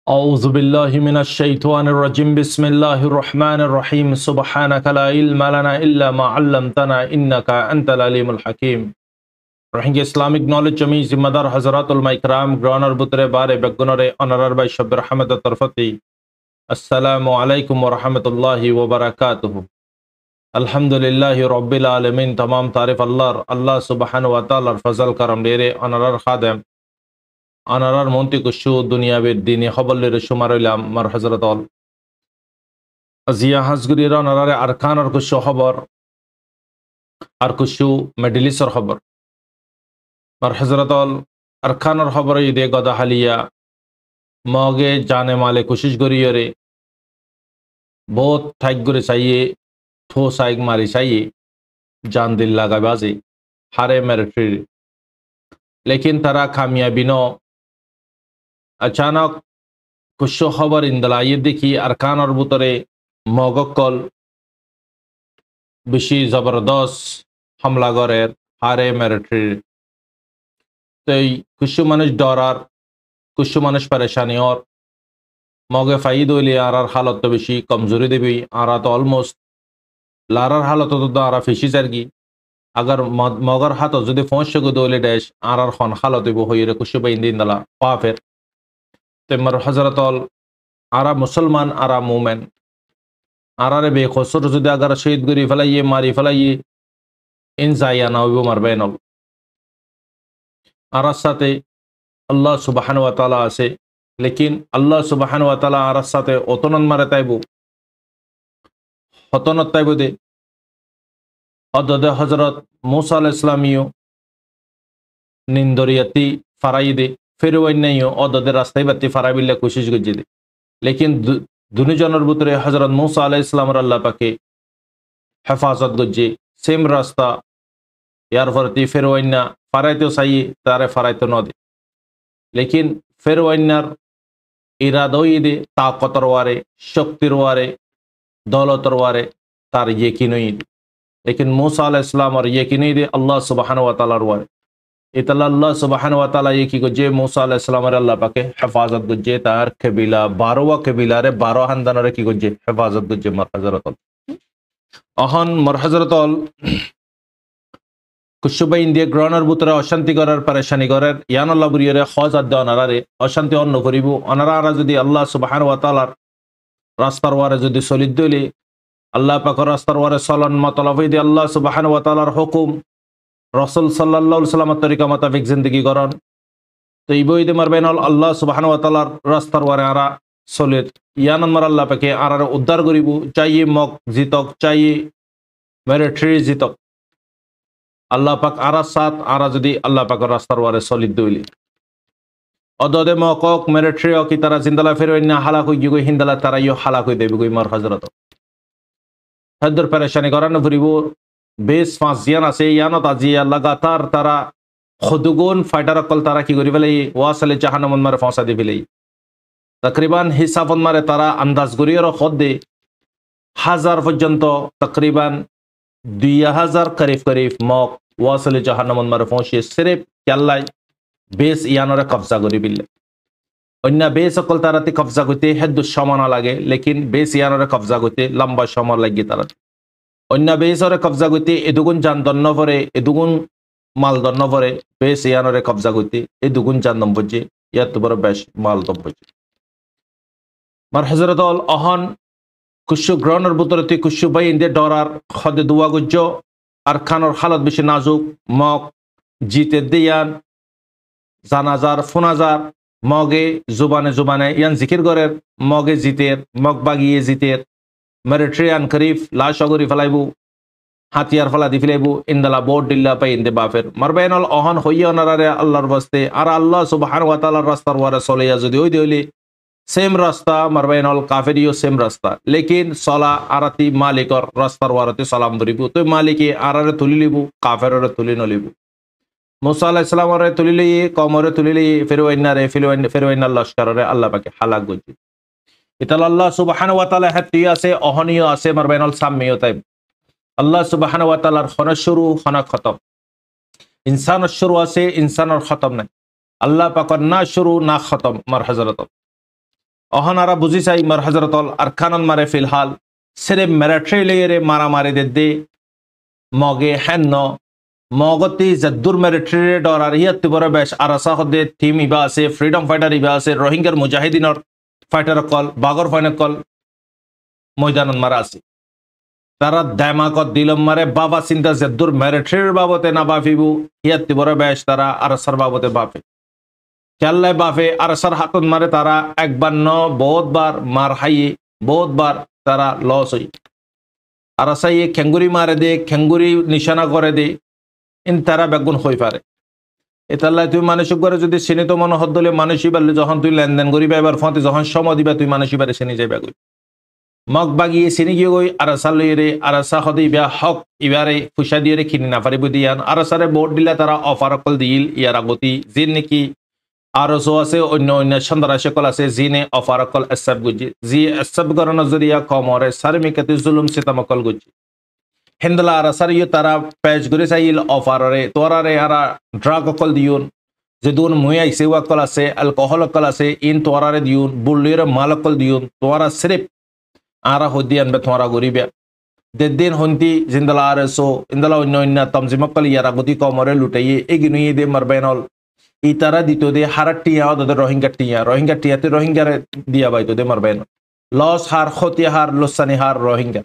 أعوذ بالله من الشيطان الرجيم بسم الله الرحمن الرحيم سبحانك لا علم لنا إلا ما علمتنا إنك أنت العليم الحكيم Bringing Islamic knowledge me Zimadar Hazratul Maikram Groner Butre Bare Begunore Honorar by Shabir Hamad Tarfati Assalamu alaikum wa rahmatullahi wa barakatuh Alhamdulillahi Rabbil Alamin Tamam Tarif Allah subhanahu wa ta'ala Fazal Karam Dere Honorar Khadem Honorar Monti Kushu Dunya Vid Dini Haballi Shumarilam Mar Hazratul Azia Hasguri Honorare Arkan or Kushu Habar Arkushu Medilis or Habar Mar Hazratul Arkan or Habar Ide Goda Halia Moge Jane Male Kushish Guriore Both Taiguri Saye Tho Saig Mari Saye Jan Dil Lagabazi Hare Meritri Lekin Tara Kamia Bino अचानक कुछ खबर इंदला ये देखी अरकान और बुतरे मगकल बेशी जबरदस्त हमला करे हारे मिलिट्री तो कुछ मनुष्य डरार कुछ मनुष्य परेशानी और मगे फायदे लिए आरार हालत तो बेशी कमजोरी दे भी आरा तो ऑलमोस्ट लारार हालत तो आरा फिशी जरगी अगर मगर हाथ जुदे फोंश को दोले डैश आरार खान हालत वो होई रे कुछ बंदी इंदला पाफिर तेमर हजरतल आरा मुसलमान आरा मोमेन आरा रे बेखसर जुदे अगर शहीद गुरी फलाइए मारी फलाइए इन जाया ना वो मरबेनल आरा साथे अल्लाह सुब्हानहु व तआला से लेकिन अल्लाह सुब्हानहु व तआला आरा साथे ओतनन मारे ताइबो हतनत ताइबो दे अदद हजरत मूसा अलैहिस सलामियो निंदरियती फराइदे फिर वही नहीं हो और ददे रास्ते बत्ती फराबिल्ला कोशिश गुज्जे दे लेकिन दुनिया जनर बुतरे हजरत मूसा अलैहिस्सलाम अल्लाह पाके हिफाजत गुज्जे सेम रास्ता यार फरती फिर वही ना फराय तो सही तारे फराय तो न दे लेकिन फिर वही ना इरादो ये दे ताकतर वारे शक्तिर वारे दौलतर वारे तार यकीन ही दे लेकिन मूसा अलैहिस्सलाम और यकीन ही दे अल्लाह सुब्हानहु व तआला वारे इतला अल्लाह सुब्हानहु व तआला ये की गुजे मूसा अलैहिस्सलाम रे अल्लाह पाके हिफाजत गुजे तार कबीला 12वां कबीला रे 12 हंदन रे की गुजे हिफाजत गुजे मर हजरत अहन मर हजरत कुशुबा इंडिया ग्रहणर बुतरा अशांति करार परेशानी करार यान अल्लाह बुरिये रे खौज अद्दा रे अशांति अन्न करिबो अनारा जदि अल्लाह सुब्हानहु व तआला रास्तार वारे जदि सलिद दिले अल्लाह पाक रास्तार वारे सलन मतलब दे अल्लाह सुब्हानहु व तआलार हुकुम रसूल सल्लल्लाहु अलैहि वसल्लम तरीका मुताबिक जिंदगी करन तो इबो इदे मरबेनल अल्लाह सुब्हानहु व तआला रास्तार वारे आरा सलिद यान मर अल्लाह पाके आरा उद्धार करिबो चाहिए मक जितक चाहिए मेरे ट्री जितक अल्लाह पाक आरा साथ आरा जदि अल्लाह पाक रास्तार वारे सलिद दोइले अददे मकक मेरे ट्री की तरह जिंदला फिर ना हाला कोई गई हिंदला तारा यो हाला कोई देबो कोई मर हजरत हदर परेशानी करन फरिबो बेस फांसियान आसे यानो ताजिया लगातार तारा खुदगुन फाइटर कल तारा की गरी फैलाई वासले जहन्नम मारे फांसा दे फैलाई तकरीबन हिसाब मारे तारा अंदाज गरी और खुद दे 1000 पर्यंत तकरीबन 2000 करीब मक वासले जहन्नम मारे फांसी सिर्फ केल्लाई बेस यानरे कब्जा गरी बिल्ले अन्य बेस कल तारा ती कब्जा करते हेदु समय ना लागे लेकिन बेस यानरे कब्जा करते लंबा समय लगे तारा अन्य बेसरे कब्जा करते एदुगुन जान दन्न परे एदुगुन माल दन्न परे बेस यानरे कब्जा करते एदुगुन जान दम बजे या तुबर बेश माल दम बजे मर हजरत अल अहन कुछ ग्रहणर बुतरते कुछ भाई इंदे डरार खद दुआ गुज्जो अरखान और हालत बेशि नाजुक मक जीते दियान जानाजार फुनाजार मगे जुबाने यान जिकिर करे मगे जीतेर मग बागिए जीतेर मिलिट्री अन करीफ लाश अगरी फलाइबू हाथियार फला दी फिलाइबू इंदला बोर्ड दिल्ला पे इंदे बाफिर मरबेनल अहन होइया नरारे अल्लाहर बस्ते आरा अल्लाह सुब्हानहु व तआला रास्तार वारे सोलिया जदि होई देली सेम रास्ता मरबेनल काफिरियो सेम रास्ता लेकिन सोला आराती मालिकर रास्तार वारते सलाम दरिबू तो मालिके आरारे तुली लिबू काफिररे तुली न लिबू मूसा अलैहिस सलाम रे तुली ली कौम रे तुली ली फिर वैना लश्कर रे अल्लाह पाके हलाक गुजी इतल अल्लाह सुब्हानहु व तआला हत्तिया से अहनियो आसे मरबेनल सामियो ताइब अल्लाह सुब्हानहु व तआला खना शुरू खना खत्म इंसान शुरू आसे इंसान और खत्म नहीं अल्लाह पाक ना शुरू ना खत्म मर हजरत অহন আরা বুঝি চাই মার হজরতল আর খানন মারে ফিলহাল সেরে মেরাট্রে লেয়ারে মারামারি দে মগে হেন্ন মগতি জদ্দুর মেরিট্রি ডর আর ইয়াত বড় বেশ আরাসা হদে টিম ইবা আছে ফ্রিডম ফাইটার ইবা আছে রোহিঙ্গার মুজাহিদিনর ফাইটার কল বাগর ফাইনাল কল ময়দানন মারা আছে তারা দামাকত দিলম মারে বাবা চিন্তা জদ্দুর মেরিট্রির বাবতে না বাফিবু ইয়াত বড় বেশ তারা আরাসার বাবতে বাফে খেল্লায় বাফে আরাসার হাতন মারে তারা একবার ন বহুতবার মার হাইয়ে বহুতবার তারা লস হই আরাসাইয়ে খেঙ্গুরি মারে দে খেঙ্গুরি নিশানা করে দে ইন তারা বেগুন হই পারে এতাল্লাই তুই মানসিক করে যদি চিনিত মনে হত দলে মানুষই পারলে যখন তুই লেনদেন করিবা এবার ফতে যখন সময় দিবা তুই মানুষই পারে চিনি যাইবা গই মগ বাগিয়ে চিনি গিয়ে গই আরাসা লইরে আরাসা হদে ইবা হক ইবারে ফুসা দিয়ে কিনি না পারিব দিয়ান আরাসারে বোর্ড দিলে তারা অফার অকল দিল ইয়ার আগতি যিন নাকি আরসো আছে অন্য অন্য সন্দারাশকল আছে জিনে অফার অকল এসব গুজি জি এসব করার নজরিয়া কমরে সারমিকাতি জুলুম সিতামকল গুজি হিন্দলা আরাসার ইয়ে তারা পেজ করে চাইল অফারে তোরারে আরা ড্রাগ অকল দিউন যে দুন মুই আইসে ওয়াকল আছে অ্যালকোহল অকল আছে ইন তোরারে দিউন বুল্লির মাল অকল দিউন তোরা সিরিফ আরা হদি আনবে তোরা গরিবে দেদিন হন্তি জিন্দলা আরসো ইন্দলা অন্য অন্য তমজিমকল ইয়ারা গতি কমরে লুটাইয়ে এগিনুয়ে দে মারবেনল ই তারা দিত দে হারার টিয়া ওদের রোহিঙ্গা টিয়াতে রোহিঙ্গারে দিয়া বাইতো দে মারবেন লস হার ক্ষতি হার লোসানি হার রোহিঙ্গা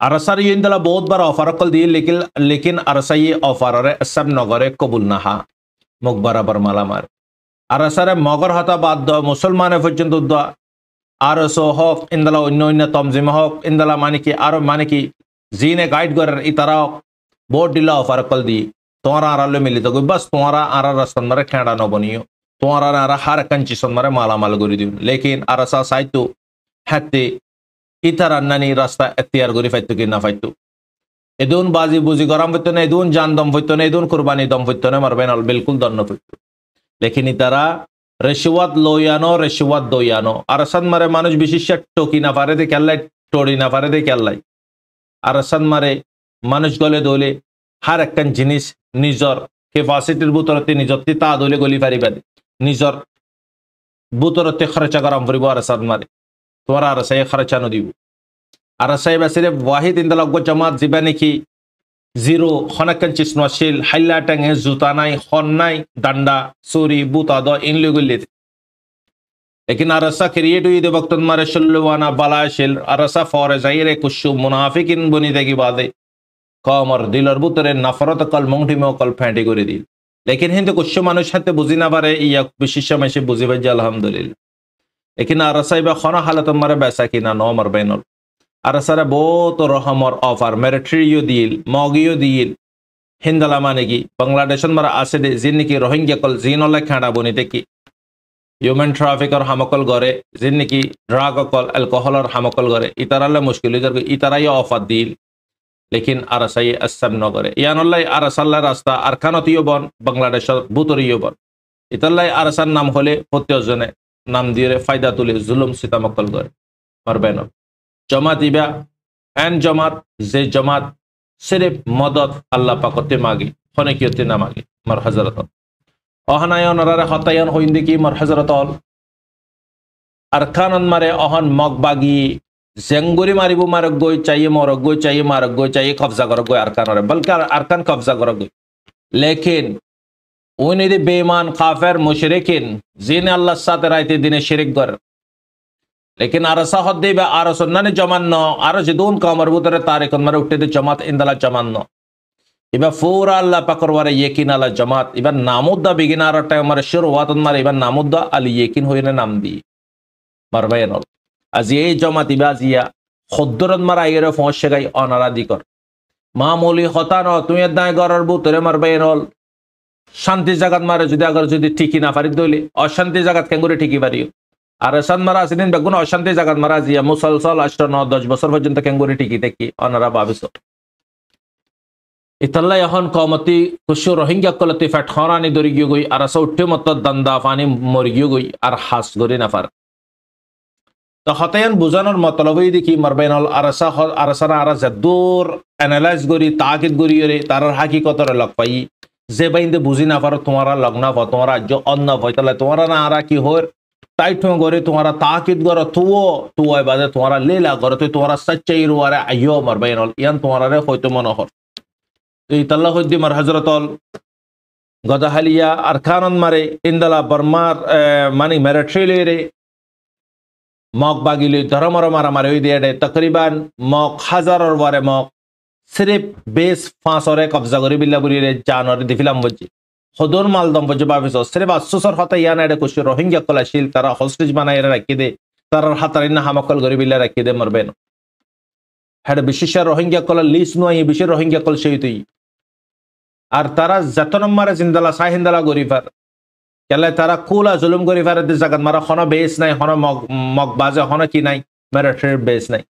আরসার ইন্দলা বহুত বার অফার কল দিয়ে लेकिन আরসাই অফারে সব নগরে কবুল না হা মুখ বরাবর মালামার আরসারে মগর হতা বাদ দ মুসলমানে পর্যন্ত দ আরসো হক ইন্দলা অন্য অন্য তমজিম হক ইন্দলা মানে কি আরো মানে কি জিনে গাইড করার ই তারা বোর্ড দিলা অফার কল দি তোমারা আড়ালে মিলিত গই বাস তোমারা আড়ার রাস্তান মারে খেঁড়া নবনিও তোমারা আরা হার কাঞ্চি মারে মালামাল করে দিও লেকিন আরসা সাইতো হাতে ইতার আন্নানি রাস্তা এখতিয়ার করে ফাইতো কি না ফাইতো এদুন বাজি বুঝি গরম হইতো না এদুন জান দম হইতো না এদুন কুরবানি দম হইতো না মারবেন বিলকুল দন্ন হইতো লেকিন ইতারা রেশওয়াত লইয়ানো রেশওয়াত দইয়ানো আরসান মারে মানুষ বিশেষ টকি না পারে দে কেল্লাই টড়ি না পারে দে কেল্লাই আরসান মারে মানুষ গলে দলে হার একখান জিনিস নিজর কেপাসিটির বুতরতে নিজরতে তা দলে গলি পারিবা নিজর বুতরতে খরচা গরম করিব আরসান মারে তোমার আরসাই খরচা নদিব আরসাই বাসিরে ওয়াহিদ ইন্দলগ জামাত জিবা নাকি জিরো খনাকান চিস নশিল হাইলা টাঙে জুতা নাই খন নাই ডান্ডা চুরি বুতা দ ইনলে গলি लेकिन अरसा क्रिएट हुई दे वक्त मारे शल्लवाना बलाशिल अरसा फौर जाहिर कुछ मुनाफिकिन बनी देगी बादे कमर दिलर बुतरे नफरत कल मुंगठी में कल फेंटी করে দিল लेकिन हिंदू कुछ মানুষ হাতে বুঝি না পারে ইয়া বিশেষ সময় সে বুঝি ভাই আলহামদুলিল্লাহ लेकिन अरसा ইবা খনা হালত মারে বেসা কিনা নো মার বেনল अरसारे बहुत रहमर ऑफर मिलिट्रियो दिल मगियो दिल हिंदला माने की बांग्लादेश मारा आसे दे जिन की रोहिंग्या कल जिनोला खाना बनी देखी ह्यूमन ट्राफिकर हमकल गरे जिन की ड्रग कल अल्कोहलर हमकल गरे इतराले मुश्किल इधर इतराई ऑफर दिल लेकिन अरसाई असब न करे यानल्लाई अरसाल्ला रास्ता अरकानतियो बन बांग्लादेश बुतरियो बन इतल्लाई अरसान नाम होले प्रत्येकजने नाम दिए फायदा तुले जुलुम सितामकल गरे मारबेन जमात इबा एन जमात जे जमात सिर्फ मदद अल्लाह पाकते मागे हने कियते ना मागे मर हजरत अहनायन नरारे हतायन होइंदे की मर हजरत अरकानन मारे अहन मगबागी जेंगुरी मारिबो मारक गोय चाहिए मरक गोय चाहिए मारक गोय चाहिए कब्जा करक गोय अरकान रे बल्कि अरकान कब्जा करक गोय लेकिन उन्हें दे बेईमान काफिर मुशरिकिन जिन अल्लाह साथ रायते दिने शिरक कर लेकिन अरसा हद्दे बे अरसन्नाने जमान्नो अरस दून कामर बुतरे तारिक मरे उठते दे जमात इंदला जमान्नो इबा पूरा अल्लाह पकड़वारे यकीन अल्लाह जमात इबा नामुद्दा बिगिनार टाइम मरे शुरुआत मरे इबा नामुद्दा अल यकीन होइने नाम दी मरबेन आज ये जमात इबा जिया खुद्दरत मरा इरे फौश गई अनारा दिकर मामूली खता न तुय दाय गरर बुतरे मरबेन शांति जगत मारे जुदि अगर जुदि ठीकी ना पारि दइले अशांति जगत केंगुरे ठीकी पारियो আরসান মারা সেদিন বেগুন অশান্তি জায়গা মারা জিয়া মুসলসল 8-9-10 বছর পর্যন্ত কেঙ্গুরি টিকি দেখি অনারা ভাবিস ইতাল্লা এখন কমতি কুশু রোহিঙ্গা কলতি ফটখরানি দরি গিয়ে গই আরসা উঠে মত দান্দা পানি মরি গিয়ে গই আর হাস গরি না পার তো হতায়ন বুঝানোর মতলবই দেখি মারবেনল আরসানা আরা দূর অ্যানালাইজ করি তাকিদ করি রে তার হাকিকতরে লগ পাই যে বাইন্দে বুঝি না পারো তোমারা লগ্না তোমারা অন্য ভয়তলা তোমারা না আরা কি হয় टाइट में गोरे तुम्हारा ताकिद गरो तो बादे तुम्हारा लीला गरो तो तुम्हारा सच्चाई रुआरे अयो मर बैनल यान तुम्हारा रे होय तो मनोहर तो इतल्ला होद्दी मर हजरतल गदहलिया अरकानन मारे इंदला बर्मार मानी मिलिट्री रे मक बागिले धर्मर मारा मारे दिए तकरीबन मक हजार और वारे मक सिर्फ बेस 500 कब्जा करी बिल्ला बुरी रे जानवर दिफिलाम बजी हदोर मालदम बजे बाबिसो सिर्फ 800 हता याना एडे कुछ रोहिंग्या कलाशील तारा हॉस्टेज बनाए रखी दे तारा हातारिना हामकल गरी बिल्ला रखी दे मरबेन हेड विशेष रोहिंग्या कल लिस्ट नो ये विशेष रोहिंग्या कल शेयतुई আর তারা যতনম মারে জিন্দালা সাহিন্দালা গরিফার কেলে তারা কুলা জুলুম গরিফার দি জাগাত মারা খনা বেস নাই খনা মগ বাজে খনা কি নাই মিলিটারি বেস নাই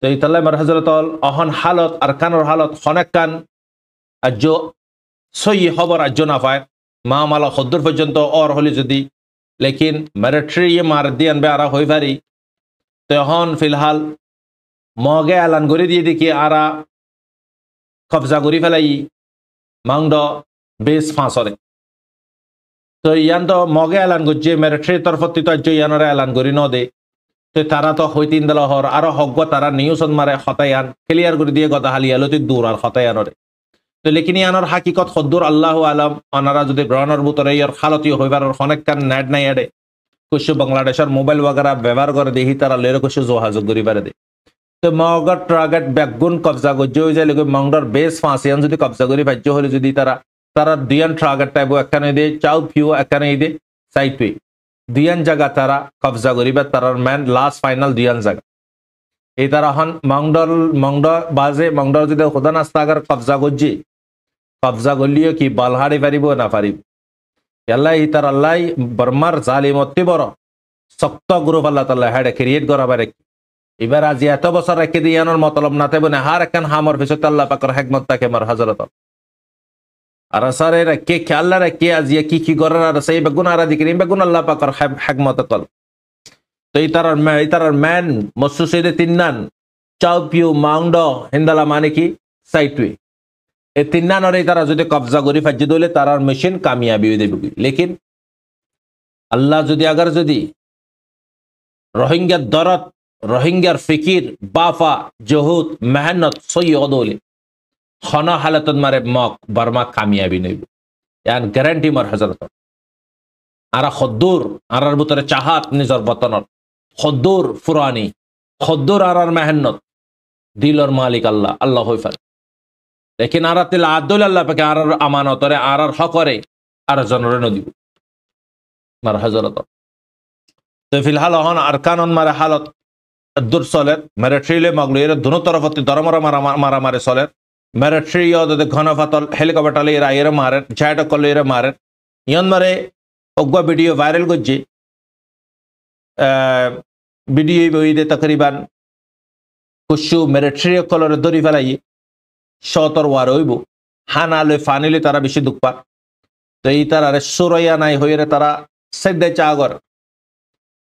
তো ইতাল্লাহ মার হযরতল অহন হালত আরকানুর হালত খনাকান আজো সই খবর আজো না পায় মা মালা খদ্দুর পর্যন্ত और হলি যদি लेकिन মিলিটারি মার দিয়ান বে আরা হই পারি তো এখন ফিলহাল মগে এলান করে দিয়ে দেখি আরা কবজা করি ফেলাই मांगडो बेस फांसरे तो यान तो मगे एलान गुज्जे मिलिट्री तरफ तो जो यानरे एलान करी न दे तो तारा तो हईतीन दल हर आरो हग्ग तारा निउसन मारे हतायान क्लियर कर दिए गता हालियालो तो दूर और हतायानरे तो लेकिन यानर हकीकत खद्दूर अल्लाह आलम अनारा जो ग्रहणर बुतरे यार खालती होइबार अनेक कान नेट नहीं एडे कुछ बांग्लादेशर मोबाइल वगैरह व्यवहार कर दे तारा लेर कुछ जोहाजो करी बारे दे तो मगर टार्गेट बैकगुन कब्जा गज्जो हो जाए मंगडर बेस फांसियान जो कब्जा करी भाज्य हले जो तारा तारा दुयान टार्गेट टाइप एखाने दे चाउ फिउ एखाने दे साइड पे दुयान जगह तारा कब्जा करी तारा मैन लास्ट फाइनल दुयान जगह ये तारा हन मंगडर बाजे मंगडर जो खुदा नास्ता अगर कब्जा गज्जे कब्जा गलियो कि बालहाड़ी पारिब ना पारिब अल्लाह ही तारा अल्लाह बर्मार जालिम अति बड़ शक्त ग्रुप अल्लाह ताला हेड क्रिएट करा बारे এবার আজ এত বছর রেখে দিয়ে আনার মতলব না তেবনে হার একখান হামর পিছত আল্লাহ পাকের হিকমত তাকে মার হযরত আর সারে রেখে খেয়াল রেখে আজ কি করার আর সেই বেগুন আর দিকে বেগুন আল্লাহ পাকের হিকমত কল তো ইতারার ম্যান মসুসিদে তিননান চাউপিউ মাউন্ডো হিন্দালা মানে কি সাইটুই এই তিননান আর ইতারা যদি কবজা করি ফাজি দলে তারার মিশন কামিয়াবি হয়ে দেবে লেকিন আল্লাহ যদি আগার যদি রোহিঙ্গা দরদ रोहिंग्यार फिकिर बाफा जहूद मेहनत सही अदोले खना हालत मारे मक बर्मा कामयाबी नहीं यान गारंटी मर हजरत आरा खद्दूर आरार बुतरे चाहत निजर बतनर खद्दूर फुरानी खद्दूर आरार मेहनत दिलर मालिक अल्लाह अल्लाह होइफार लेकिन आरा तिल आदुल अल्लाह पे आरार अमानत रे आरार हक रे आर जनरे न दिबो मर हजरत तो फिलहाल हन अरकानन मारे हालत दूर सोलेर मिलिट्री मगलुर दोनों तरफ दरमर मारा मारे सोलेर मिलिट्री घन फातल हेलिकप्टर आइर मारे जैट कल मारे इन मारे अग्वा वीडियो वायरल गज्जे वीडियो बईदे तकरीबन कुछ मिलिट्री कलर दरी फेलाई शतर वार हईब हाना लो फानी तारा बेसि दुख पा तो ये तारा सुरैया नाई हुए तारा सेदे चागर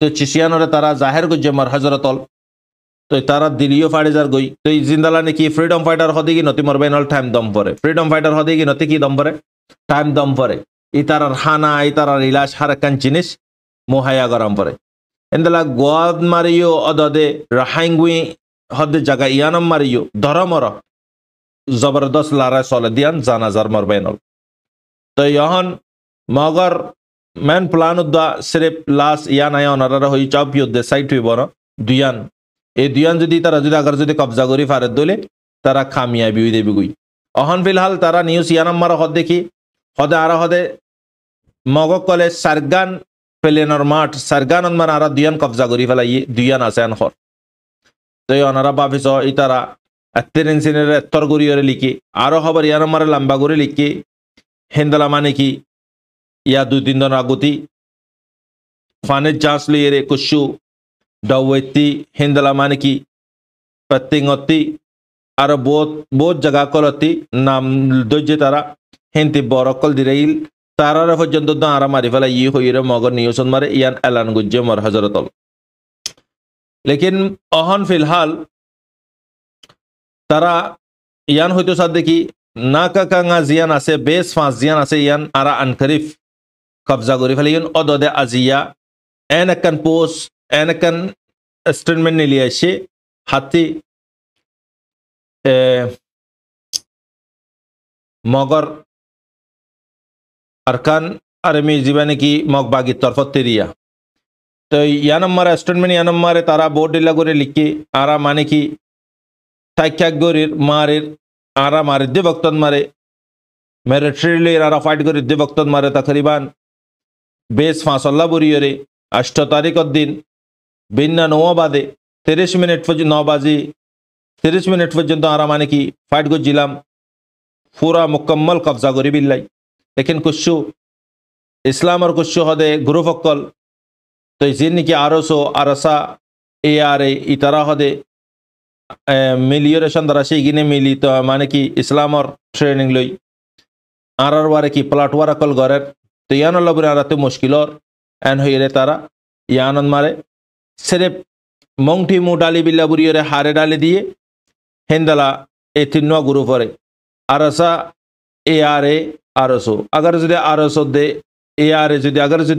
तो चिसियानरे तारा जाहिर गज्जे मर हजरतल तो तारा दिलियो फाड़ी जार गई तो जिंदाला ने की फ्रीडम फाइटर होती की नती मरबेनल टाइम दम परे फ्रीडम फाइटर होती की नती की दम परे टाइम दम परे इतारार खाना इतारार इलाज हर एक जिनिस मुहैया गरम परे इंदला गोद मारियो अददे राहांगुई हद जगह यानम मारियो धरमर जबरदस्त लारा सोले दियान जानाजार मरबेनल तो यहन मगर मैन प्लान उद्दा सिर्फ लास्ट यान आया नरारा होई चाप युद्ध साइट हुई बनो दुयान ए दुयान जदि तारा जदि अगर जदि कब्जा करी फारे दोले तारा कामयाबी हुई देबी गुई अहन फिलहाल तारा न्यूज यानम मारा हद देखी हदे आरा हदे मगो कले सरगान प्लेनर माठ सरगान मार आरा दुयान कब्जा करी फेलाई दुयान আছে আনখর তো অনারা বাফিস ইতারা আত্তেরেন সিনের এত্তর গরিয়রে লিখি আরো খবর ইয়ানম মারে লম্বা করে লিখি হেন্দালা মানে কি या दो तीन दिन आगुती फाने जांच लिए रे कुशु डवेती हिंदला माने की पत्तिंगती आरो बहुत जगह कलती नाम दोजे तारा हिंती बरकल दिरेइल तारा रे पर्यंत द आरा मारि फेला ये होइरे मगर नियोसन मारे यान एलान गुज्जे मर हजरतल लेकिन अहन फिलहाल तारा यान होइतो सादे की नाका कांगा जियान आसे बेस फांस जियान आसे यान आरा अनकरिफ कब्जा करी फेलियन अददे आजिया en akan post en akan statement নিয়ে আসে হাতি মগর আরকান আর্মি জীবনে কি মগ বাগি তরফত তেরিয়া তো ইয়া নম্বর স্টেটমেন্ট ইয়া নম্বরে তারা বোর্ড ডিলা করে লিখি আরা মানে কি তাইক্যাক গরির মারের আরা মারে দে বক্তন মারে মিলিটারি আরা ফাইট করে দে বক্তন মারে তকরিবান বেশ ফাঁসল্লা বুড়িয়রে 8 তারিখের দিন বিন্না 9 বাদে 30 মিনিট পর্যন্ত 9 বাজি 30 মিনিট পর্যন্ত আরা মানে কি ফাইট করছিলাম पूरा मुकम्मल कब्जा करी बिल्लाई लेकिन कुछ इस्लाम और कुछ हदे ग्रुप अक्कल तो जिन की आरसो आरसा ए आर ए तरह हदे मिलियरेशन दराशी गिने मिली तो माने कि इस्लाम और ट्रेनिंग लई आर वारे की प्लाटवार अकल गरे तो यान लबरे आराते मुश्किल और एन हुई तारा यान मारे सिर्फ मोंगठी मुँह डाली बिल्ला बुरी हारे डाली दिए हिंदला ए तीनों ग्रुप और आरसा ए आर ए आरसो अगर जो आरसो दे ए आर ए जो अगर जो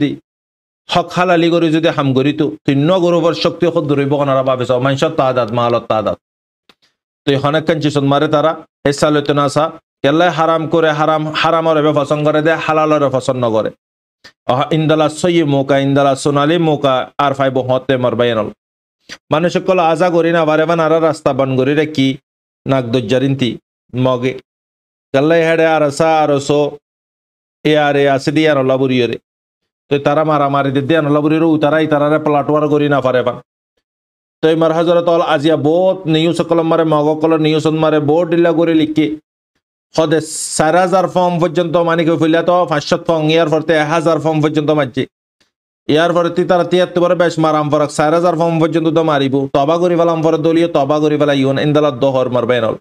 हक हालाली करी जो हाम करी तो तीनों ग्रुपर शक्ति खुद धरब भावे मानसर तादाद मालत तादाद तो हनेक चिसन मारे तारा हिस्सा लैते ना सा केल्ला हाराम करे हाराम हारामर पसंद करे दे हालालर पसंद नकरे इंदला सही मौका इंदला सोनाली मौका आर फाइव हते मरबाइनल मानुष सकल आजा करी ना बारे बान आरा रास्ता बन करी रेखी नाक दज्जारिंती मगे कल्ला हेडे आरसा आरसो ए आर ए आसे दिया नलाबुरियरे तो तारा मारा मारी दे दिया नलाबुरियरो उतारा इतारा प्लाटवार करी ना पारे पान तो मार हजरत आजिया बहुत न्यूज कलम मारे मगो कलर न्यूज मारे बहुत डिला करे लिखी हदे 4000 फॉर्म पर्यंत मानी के फिलिया तो 500 फॉर्म यार फरते 1000 फॉर्म पर्यंत मारছে यार फरती तारा 73 बार बेश माराम फरक 4000 फॉर्म पर्यंत तो मारिबो तौबा करी वालाम फर दलियो तौबा करी वाला यून इंदला दोहर मरबैनल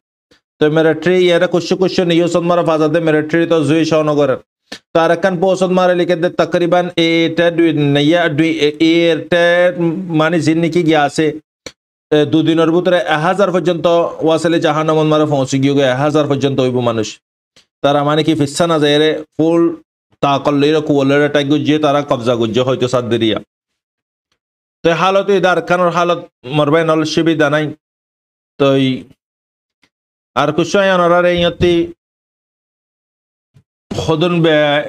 तो मिलिट्री यार कुछ न्यूज मारा फाजा दे मिलिट्री तो जुई शाहनगर तारकन पोसद मारे लिखे दे तकरीबन मानी जिन्नी की गया से 2 दिनर भीतरे 1000 पर्यंत वासले জাহান্নাম मारे पहुंची गए 1000 पर्यंत হইব মানুষ তারা মানে কি ফিসা না যায় ফুল তাকল্লের কুলের টাইগ গুজে তারা কবজা গুজে হয়তো সাদরিয়া তো হালত ইদার খানের হালত মরবাইনল সুবিধা নাই তো আর কুশায় অনারে ইয়তি খদন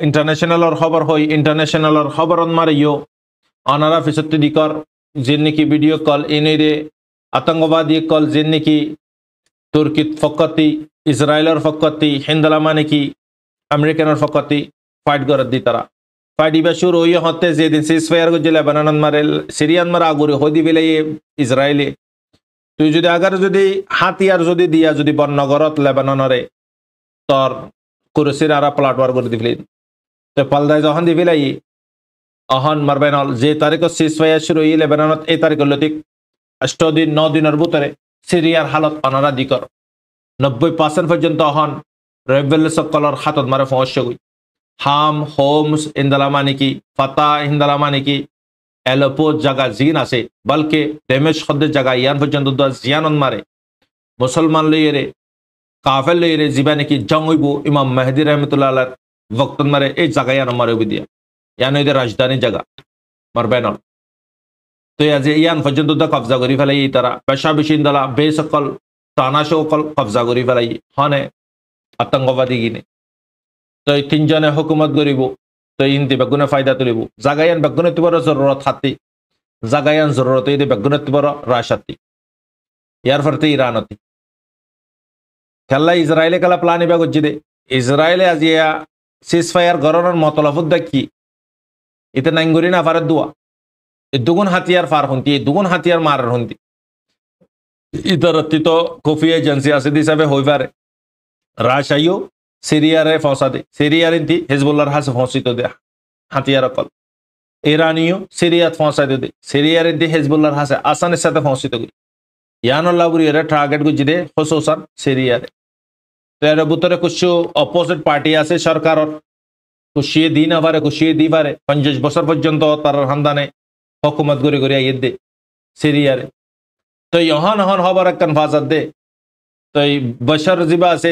ইন্টারন্যাশনাল और খবর হয় ইন্টারন্যাশনাল और খবর মারিও অনারা ফিসতি দিকর जिन्नी की वीडियो कॉल इन्हें आतंकवादी कॉल जिन्नी की तुर्की फकती इजराइलर फकती हिंदला माने की अमेरिकन फकती फाइट कर दी तरह फाइट इबा शुरू हुई होते जे दिन सीजफायर को जिले बनानन मारे सीरियन मारा आगुरी होदी बिले इजराइली तो যদি अगर যদি হাতিয়ার যদি দিয়া যদি বর্ণগরত লেবাননরে তোর কুরসির আরা প্লাটওয়ার করে দিবলি তো পালদাই যখন দিবিলাই अहन मरबैनल जे तारीख सीजफायर शुरू हुई लेबाननत ए तारीख लतिक 8 दिन 9 दिनर भीतरे सिरियार हालत अनारा दिकर 90% पर्यंत अहन रेबेल सकलर हाथत मारे पहुंच गई हाम होम्स इंदलामानी की फता इंदलामानी की एलोपो जगह जीन आसे बल्कि डैमेज खद जगह यान पर्यंत जियानन मारे मुसलमान लइरे काफिर लइरे जीबाने की जंग हইবো इमाम मेहदी रहमतुल्लाह अलैह वक्त मारे ए जगह यान मारे बिदिया यानी इधर राजधानी जगह मरबैनल तो आज यान पर्यंत कब्जा करी फेलाई तारा पेशा बिशिंदला बेसकल तानाशकल कब्जा करी फेलाई हने आतंकवादी गिने तो तीनजने हुकूमत करिब तो इनती बेगुने फायदा तुलिब जागायान बेगुने तिबर जरूरत हाती जागायान जरूरत इदे बेगुने तिबर राशाती यार फरते ईरानती खेला इजराइले कला प्लान इबा गज्जिदे इजराइले आज या सीजफायर गरनर मतलबुद देखी इतने नाइंगुरी ना फारत दुआ दुगुन हथियार फार होती दुगुन हथियार मार होती इधर तो कोफी एजेंसी आसे दिशा पे होई फारे राशाइयो सीरिया रे फौसा दे सीरिया रिंती हिजबुल्लाह हास फौसी तो दे हथियार कल ईरानियो सीरिया फौसा दे सीरिया रिंती हिजबुल्लाह हास आसान से फौसी तो गई यानुल्लाह बुरी रे टारगेट को जिदे खुसूसन सीरिया रे तेरे बुतरे कुछ अपोजिट पार्टी आसे सरकार खुशी दी ना पारे खुशी दी पारे 50 বছর পর্যন্ত তার হান্দানে হুকুমত করে করে আইদে সিরিয়ারে তো ইহান হন খবর একখান ফাজাত দে তো বশর জিবা আছে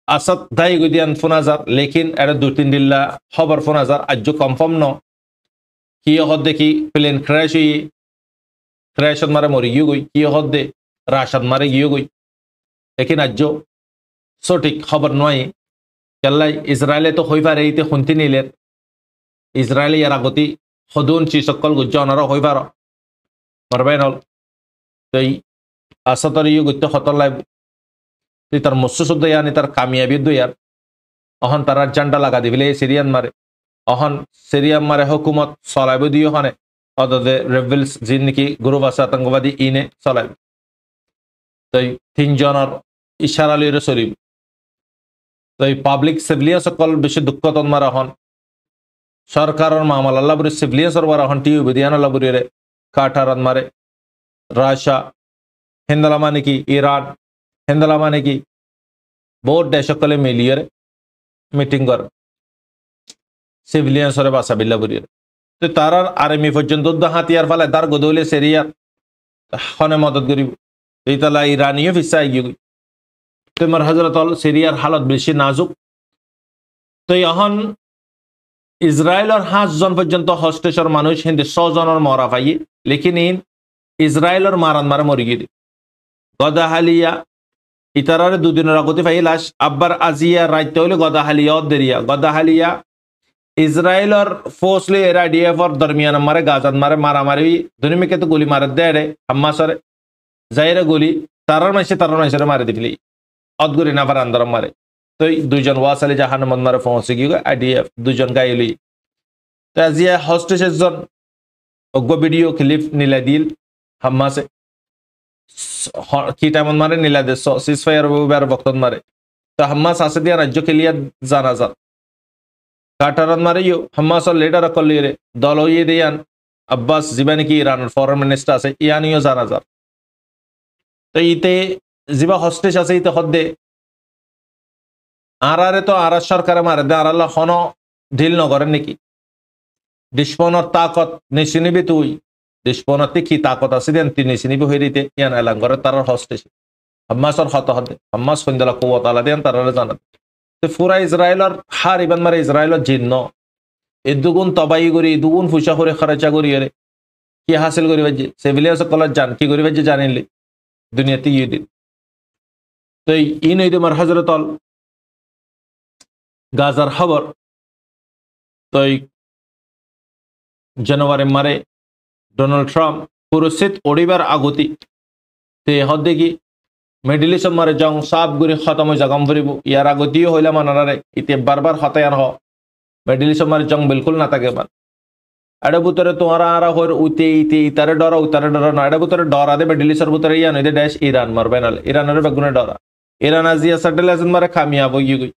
আসাদ দাই গুদিয়ান 5000 लेकिन এর 2-3 দিল্লা খবর 5000 আজ কনফার্ম ন কি হদ্দে কি প্লেন ক্র্যাশ হয়ে ক্র্যাশত মারে মরি গিয়ে গই কি হদ্দে রাশাদ মারে গিয়ে গই একই রাজ্য সঠিক খবর নয় কেল্লাই ইসরায়েলে তো হই পারে এইতে শুনতে নিলেন ইসরায়েলি ইয়ার আগতি সদুন চিসকল গুজ্জ অনার হই পার মারবাই নল তই আসাতর ইয়ে গুত্ত হতর লাইব তুই তার মৎস্য শুদ্ধ ইয়ানি তার কামিয়াবি দুয়ার অহন তার জান্ডা লাগা দিবিলে সিরিয়ান মারে অহন সিরিয়ান মারে হুকুমত চলাইব দিও হনে অদদে রেবেলস যিন নাকি গ্রুপ আছে আতঙ্কবাদী ইনে চলাইব তই তিনজনের ইশারা লইরে চলিব তই পাব্লিক সিভিলিয়ান সকল বেশি দুঃখতন মারা হন সরকারের মামলা আল্লাহ বুড়ি সিভিলিয়ানসর মারা হন টিউ বিদিয়ান আল্লাহ বুড়িরে কাঠারত মারে রাশিয়া হিন্দলা মানে কি ইরান হিন্দলা মানে কি বহুত দেশ সকলে মিলিয়ে মিটিং কর সিভিলিয়ানসরে বাসা বিল্লা বুড়িয়ে তো তার আর্মি পর্যন্ত হাতিয়ার ফালে তার গদৌলে সেরিয়ার হনে মদত করিব এই তালা ইরানিও ফিসা গিয়ে তোমার হজরত সিরিয়ার হালত বেশি নাজুক তো এখন ইসরায়েলের 5 জন পর্যন্ত হস্টেশর মানুষ হিন্দি 100 জনের মরা পাই লেকিন ইসরায়েলের মারান মারা মরি গিয়ে গদাহালিয়া ইতারারে দুদিনের আগতে পাই লাশ আব্বার আজিয়া রাইতে হইলে গদাহালিয়া দেরিয়া গদাহালিয়া ইসরায়েলের ফোর্সলি এরা ডিএফর দরমিয়ান মারে গাজাত মারে মারামারি দুনিমিকে তো গুলি মারে দেড়ে হাম্মাসরে যাইরে গুলি তারার মাইসে মারে দিবলি অদগুরি নাফার আন্দরম মারে তো 2 জন ওয়াসালি জাহান মন মারে পৌঁছে গিয়ে আইডিএফ 2 জন গাইলি তো আজিয়া হস্টেশের জন অজ্ঞ ভিডিও ক্লিপ নিলা দিল হাম্মাসে কি টাইমন মারে নিলা দে সিজ ফায়ার বার বক্তন মারে তো হাম্মাস আছে দিয়া রাজ্য খেলিয়া জানা যা কাটারত মারে ইউ হাম্মাসর লিডার কলিয়ে দল হইয়ে দিয়ান আব্বাস জিবানি কি ইরানের ফরেন মিনিস্টার আছে ইয়ানিও জানা যা তো ইতে জিবা হস্টেশ আছে ইতে হদ্দে আরারে তো আর সরকারে মারে দে আর আল্লাহ হন ঢিল নগরেন নাকি ডিসপনের তাকত নিশিনিবি তুই ডিসপনতে কি তাকত আছে দেন তুই নিশিনিবি হয়ে দিতে ইয়ান এলাং করে তার হস্টেশ হাম্মাসর হত হদ্দে হাম্মাস ফন্দলা কুওয়াত আলা দেন তারারে জানা তো পুরা ইসরায়েলের হার ইবান মারে ইসরায়েলের জিন্ন এই দুগুণ তবাই করি দুগুণ ফুসা করে খরচা করি রে কি হাসিল করি বাজে সিভিলিয়ান সকল জান কি করি বাজে জানিলে দুনিয়াতে ইয়ে দিন তো ইন এই তোমার হজরত গাজার খবর তো জানুয়ারি মারে ডোনাল্ড ট্রাম্প পুরস্চিত ওড়িবার আগতি তে হদ্দে কি মিডল ইস্ট মারে জং সাপ গুরি খতম হয়ে জাগম ফুরিব ইয়ার আগতিও হইলা মানারে ইতে বারবার হতায়ান হ মিডল ইস্ট মারে জং বিলকুল না থাকে মান এডে বুতরে তোমারা আর হর উতে ইতে ইতারে ডরা না এডে বুতরে ডরা দে মিডল ইস্টের বুতরে ইয়ান এদে দেশ ইরান মারবে না ইরানের বেগুনে ডরা ইরান আজিয়া সেটেল আছেন মারে কামিয়াব হই গই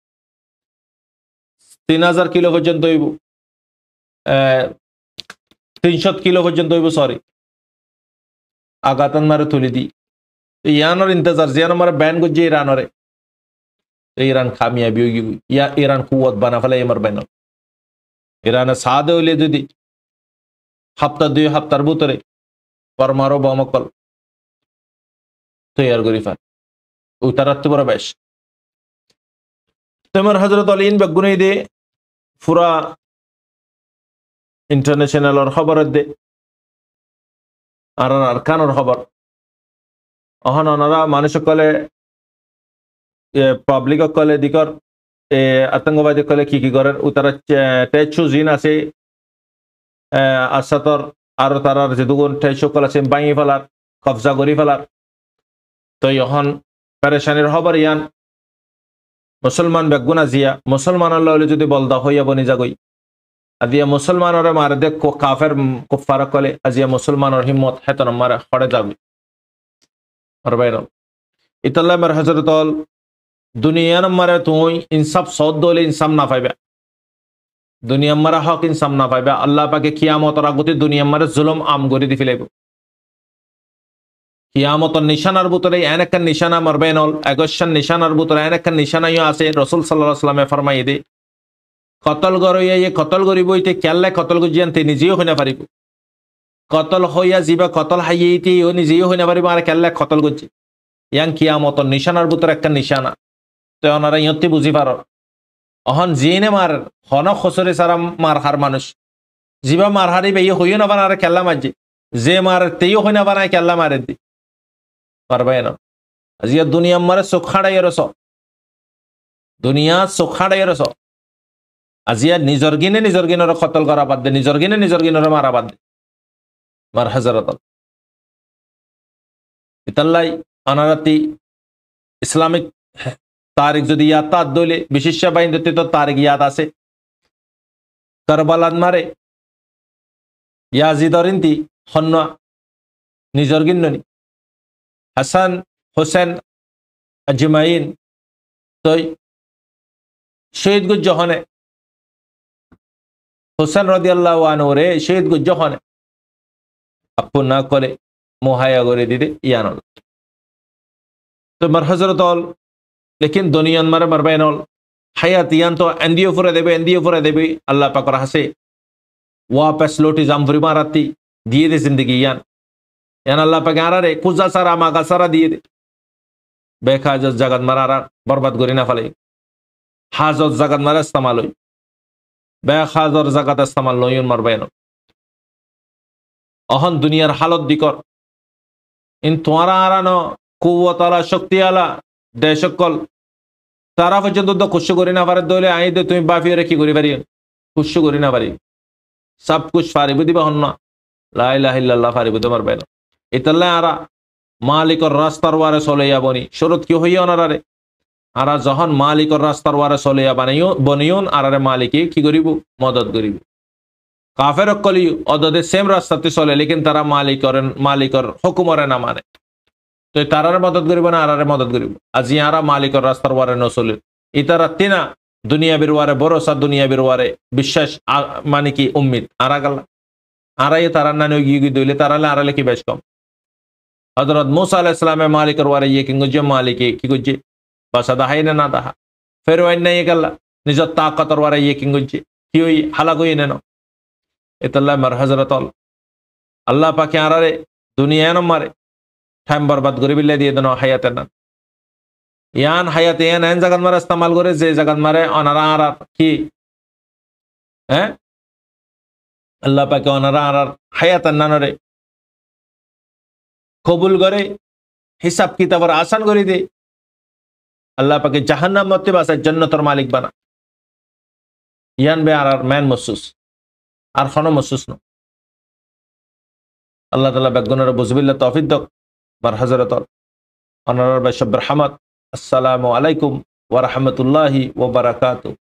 3000 কিলো পর্যন্ত হইব 300 কিলো পর্যন্ত হইব সরি আগাতান মারে তুলি দি ইয়ানোর ইন্তজার জিয়ান মারে ব্যান গজে ইরানরে ইরান কামিয়াবি হই গই ইয়া ইরান কুওয়াত বানা ফেলে এমার বেন ইরানে সাদে হইলে যদি হপ্তা 2 হপ্তার ভিতরে পরমাণু বোমাকল তৈরি করি ফেল উতারাতে বড় বেশ তোমার হযরত আলী বেগুনে দে পুরা ইন্টারন্যাশনাল খবর দে আর আরকানের খবর অহন অনারা মানুষ কলে পাবলিক কলে দিকর আতঙ্কবাদী কলে কি করেন উতারা টেচু জিন আছে আসাতর আর তারার যে দুগুণ টেচু কল আছে ভাঙি ফেলার কবজা করি ফেলার তো এখন পেরেশানির খবর ইয়ান মুসলমান বেগুনা জিয়া মুসলমানের লইলে যদি বলদা হইয়া বনি যাগই আজিয়া মুসলমানের মারে দেখ কাফের কুফার কলে আজিয়া মুসলমানের হিম্মত হেতন মারে হড়ে যাবি আর বাইর ইতাল্লাহ মার হযরত দুনিয়ার মারে তুই ইনসাফ সদ দলে ইনসাফ না পাইবে দুনিয়া মারা হক ইনসাফ না পাইবে আল্লাহ পাকে কিয়ামতের আগতে দুনিয়া মারে জুলুম আম গরি দি ফেলাইব কিয়ামতের নিশানার ভিতরে এনেক নিশানা মারবেনল আগস্যান নিশানার ভিতরে এনেক নিশানাইও আছে রাসূল সাল্লাল্লাহু আলাইহি ওয়াসাল্লামে ফরমাই দে কতল গরইয়া এই কতল গরিব হইতে কেল্লে কতল গজিয়ান তে নিজেও হইনা পারিব কতল হইয়া জিবা কতল হাইয়েইতে ও নিজেও হইনা পারিব আর কেল্লে কতল গজি ইয়াং কিয়ামতের নিশানার ভিতরে একটা নিশানা তো ওনারা ইয়তে বুঝি পারো অহন জিনে মার হন খসরে সারা মার হার মানুষ জিবা মার হারি বে হইও না বানারে কেল্লা মারজি যে মার তেইও হই না বানায় কেল্লা মারে দি পারবে না আজিয়া দুনিয়া মারে চোখাড়াই রস দুনিয়া চোখাড়াই রস আজিয়া নিজর গিনের কতল করা বাদ দে নিজর গিনের মারা বাদ দে মার হাজারত ইতাল্লাই অনারাতি ইসলামিক তারিখ যদি ইয়াদ তার দইলে বিশিষ্ট বাইন্দতে তো তারিখ ইয়াদ আছে কারবালাদ মারে ইয়াজিদরিন্তি হন্য নিজর গিন্ননি হাসান হোসেন আজমাইন তই শহীদ গুজ্জহনে হোসেন রাদিয়াল্লাহু আনহু রে শহীদ গুজ্জহনে আপু না করে মোহায়া করে দিতে ইয়ানল তো মার হজরত অল লেকিন দুনিয়ান মারে মারবাইনল হায়াত ইয়ান তো এন্দিও ফুরে দেবে আল্লাহ পাকর হাসে वापस लोटी जामफुरी माराती दिए दे जिंदगी यान अल्लाह पाक आरारे कुजा सारा मागा सारा दिए दे बेखाजत जगत मारा बर्बाद करी ना फले हाजत जगत मारा इस्तेमाल होई बेखाजत जगत इस्तेमाल लयन मारबायन अहन दुनियार हालत दिकर इन तुम्हारा आरानो कुव्वत आला शक्ति आला देशकल तारा পর্যন্ত তো খুশি করি না পারে দলে আই দে তুমি বাফিয়ে রেখি করি পারি খুশি করি না পারি सब कुछ फारिबु दिबा हन्ना ला इलाहा इल्लल्लाह फारिबु तुम्हार बैन इतल्ला आरा मालिक और रास्तार वारे सोले या बनी शुरुत क्यों हुई अनारे आरा जहन मालिक और रास्तार वारे सोले या बनियो बनियोन आरारे मालिकी की गरीबु मदद गरीबु काफिर कली अददे सेम रास्ताते सोले लेकिन तारा मालिक और हुकुम और ना माने तो तारारे मदद गरीबु ना आरारे मदद गरीबु आज यारा मालिक और रास्तार वारे न सोले इतारा तिना दुनिया बिरवारे भरोसा दुनिया बिरवारे विश्वास माने की उम्मीद आरा गल्ला आरा ये तारा नानो गी दोले ताराले आराले की बेश कम हजरत मूसा अलैहिस सलाम मालिक वारे ये किंगुजे मालिक की गुजे बस अदा है ना दा फिर वही नहीं गल्ला निज ताकत वारे ये किंगुजे की हुई हलाक हुई न इतल्ला मर हजरत अल्लाह पाक आरारे दुनिया न मारे टाइम बर्बाद करी बिल्ले दिए दोनों हयात ना यान हयात यान एन जगत मारे इस्तेमाल करे जे जगत मारे अनारा आरा की हैं अल्लाह पाक अनारा आरा हयात अन्नानरे कबूल करे हिसाब किताब आसान करे दे अल्लाह पाक जहन्नम मते बासे जन्नतर मालिक बना यान बे आरार मैन महसूस आर खनो महसूस न अल्लाह ताला बेगुनर बुजबिल्ला तौफीक दक बर हजरत अनारा बशब रहमत अस्सलामु अलैकुम व रहमतुल्लाहि व बरकातुहू।